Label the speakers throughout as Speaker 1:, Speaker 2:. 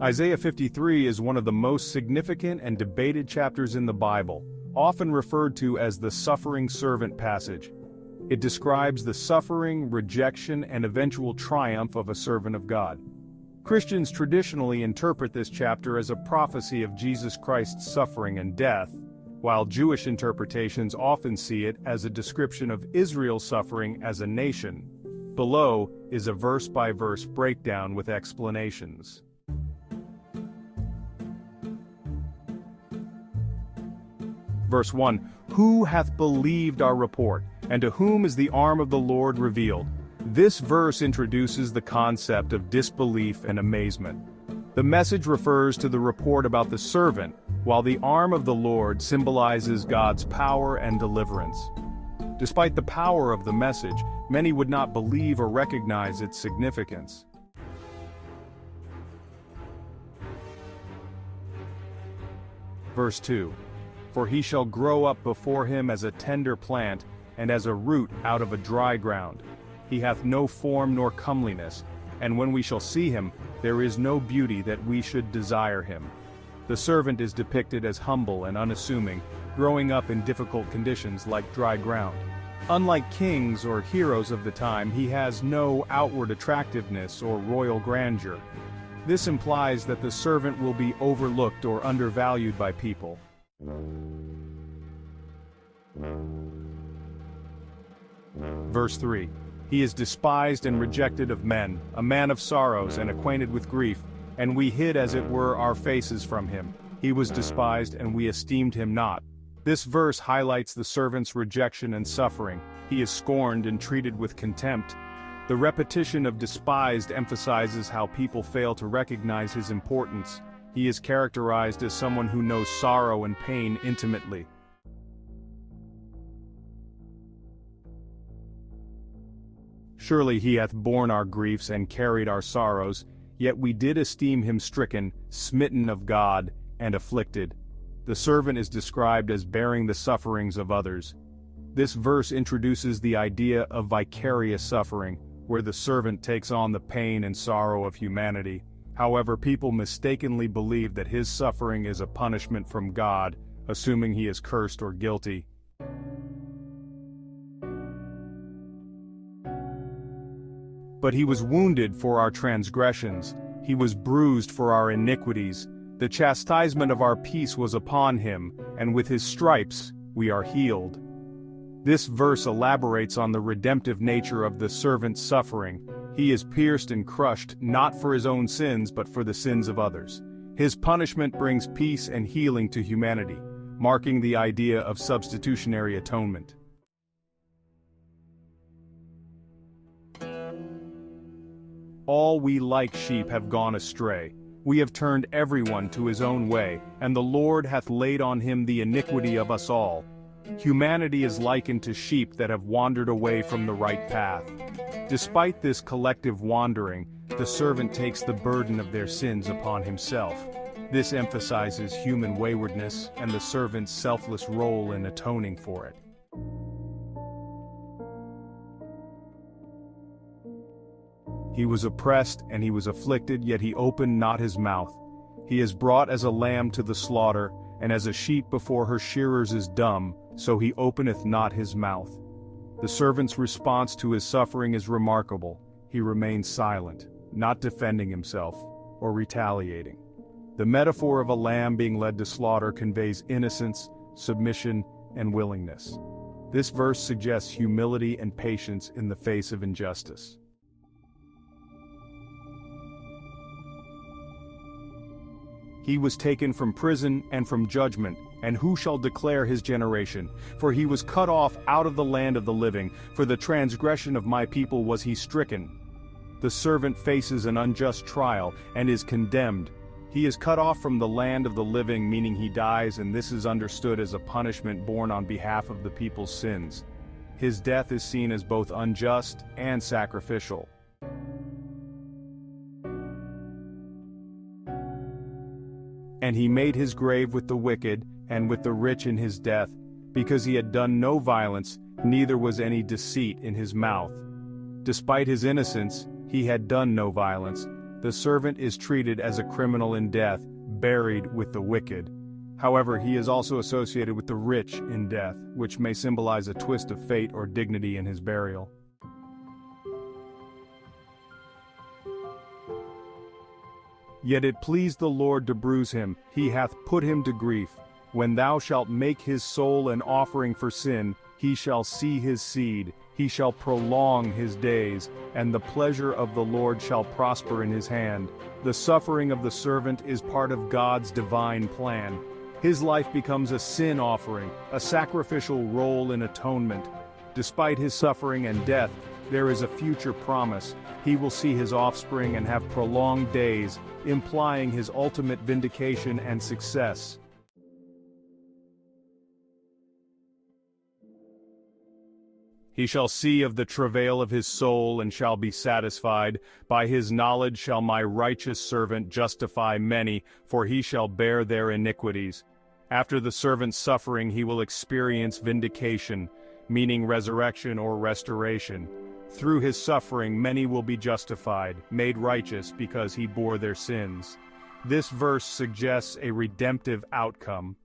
Speaker 1: Isaiah 53 is one of the most significant and debated chapters in the Bible, often referred to as the suffering servant passage. It describes the suffering, rejection, and eventual triumph of a servant of God. Christians traditionally interpret this chapter as a prophecy of Jesus Christ's suffering and death, while Jewish interpretations often see it as a description of Israel's suffering as a nation. Below is a verse-by-verse breakdown with explanations. Verse 1, Who hath believed our report, and to whom is the arm of the Lord revealed? This verse introduces the concept of disbelief and amazement. The message refers to the report about the servant, while the arm of the Lord symbolizes God's power and deliverance. Despite the power of the message, many would not believe or recognize its significance. Verse 2, For he shall grow up before him as a tender plant, and as a root out of a dry ground. He hath no form nor comeliness, and when we shall see him, there is no beauty that we should desire him. The servant is depicted as humble and unassuming, growing up in difficult conditions like dry ground. Unlike kings or heroes of the time, he has no outward attractiveness or royal grandeur. This implies that the servant will be overlooked or undervalued by people. Verse 3, He is despised and rejected of men, a man of sorrows and acquainted with grief, and we hid as it were our faces from him. He was despised and we esteemed him not. This verse highlights the servant's rejection and suffering. He is scorned and treated with contempt. The repetition of despised emphasizes how people fail to recognize his importance. He is characterized as someone who knows sorrow and pain intimately. Surely he hath borne our griefs and carried our sorrows, yet we did esteem him stricken, smitten of God, and afflicted. The servant is described as bearing the sufferings of others. This verse introduces the idea of vicarious suffering, where the servant takes on the pain and sorrow of humanity. However, people mistakenly believe that his suffering is a punishment from God, assuming he is cursed or guilty. But he was wounded for our transgressions, he was bruised for our iniquities. The chastisement of our peace was upon him, and with his stripes we are healed. This verse elaborates on the redemptive nature of the servant's suffering. He is pierced and crushed, not for his own sins but for the sins of others. His punishment brings peace and healing to humanity, marking the idea of substitutionary atonement. All we like sheep have gone astray. We have turned everyone to his own way, and the Lord hath laid on him the iniquity of us all. Humanity is likened to sheep that have wandered away from the right path. Despite this collective wandering, the servant takes the burden of their sins upon himself. This emphasizes human waywardness and the servant's selfless role in atoning for it. He was oppressed and he was afflicted, yet he opened not his mouth. He is brought as a lamb to the slaughter, and as a sheep before her shearers is dumb, so he openeth not his mouth. The servant's response to his suffering is remarkable. He remains silent, not defending himself or retaliating. The metaphor of a lamb being led to slaughter conveys innocence, submission, and willingness. This verse suggests humility and patience in the face of injustice. He was taken from prison and from judgment, and who shall declare his generation? For he was cut off out of the land of the living, for the transgression of my people was he stricken. The servant faces an unjust trial, and is condemned. He is cut off from the land of the living, meaning he dies, and this is understood as a punishment borne on behalf of the people's sins. His death is seen as both unjust and sacrificial. And he made his grave with the wicked, and with the rich in his death, because he had done no violence, neither was any deceit in his mouth. Despite his innocence, he had done no violence. the servant is treated as a criminal in death, buried with the wicked. However, he is also associated with the rich in death, which may symbolize a twist of fate or dignity in his burial. Yet it pleased the Lord to bruise him, he hath put him to grief. When thou shalt make his soul an offering for sin, he shall see his seed, he shall prolong his days, and the pleasure of the Lord shall prosper in his hand. The suffering of the servant is part of God's divine plan. His life becomes a sin offering, a sacrificial role in atonement. Despite his suffering and death, there is a future promise. He will see his offspring and have prolonged days, implying his ultimate vindication and success. He shall see of the travail of his soul and shall be satisfied. By his knowledge shall my righteous servant justify many, for he shall bear their iniquities. After the servant's suffering he will experience vindication, meaning resurrection or restoration. Through his suffering many will be justified, made righteous because he bore their sins. This verse suggests a redemptive outcome.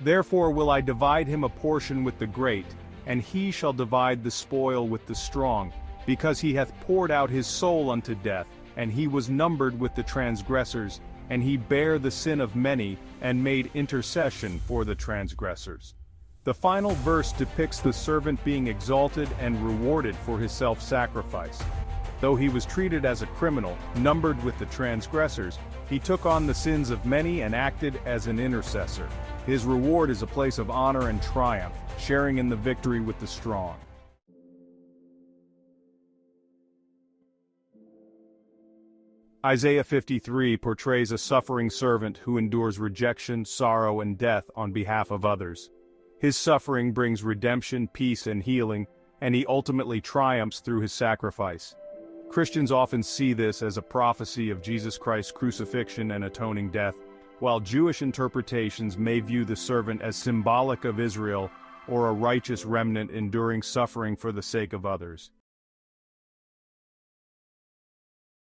Speaker 1: Therefore will I divide him a portion with the great, and he shall divide the spoil with the strong, because he hath poured out his soul unto death, and he was numbered with the transgressors, and he bare the sin of many, and made intercession for the transgressors. The final verse depicts the servant being exalted and rewarded for his self-sacrifice. Though he was treated as a criminal, numbered with the transgressors, he took on the sins of many and acted as an intercessor. His reward is a place of honor and triumph, sharing in the victory with the strong. Isaiah 53 portrays a suffering servant who endures rejection, sorrow, and death on behalf of others. His suffering brings redemption, peace, and healing, and he ultimately triumphs through his sacrifice. Christians often see this as a prophecy of Jesus Christ's crucifixion and atoning death, while Jewish interpretations may view the servant as symbolic of Israel or a righteous remnant enduring suffering for the sake of others.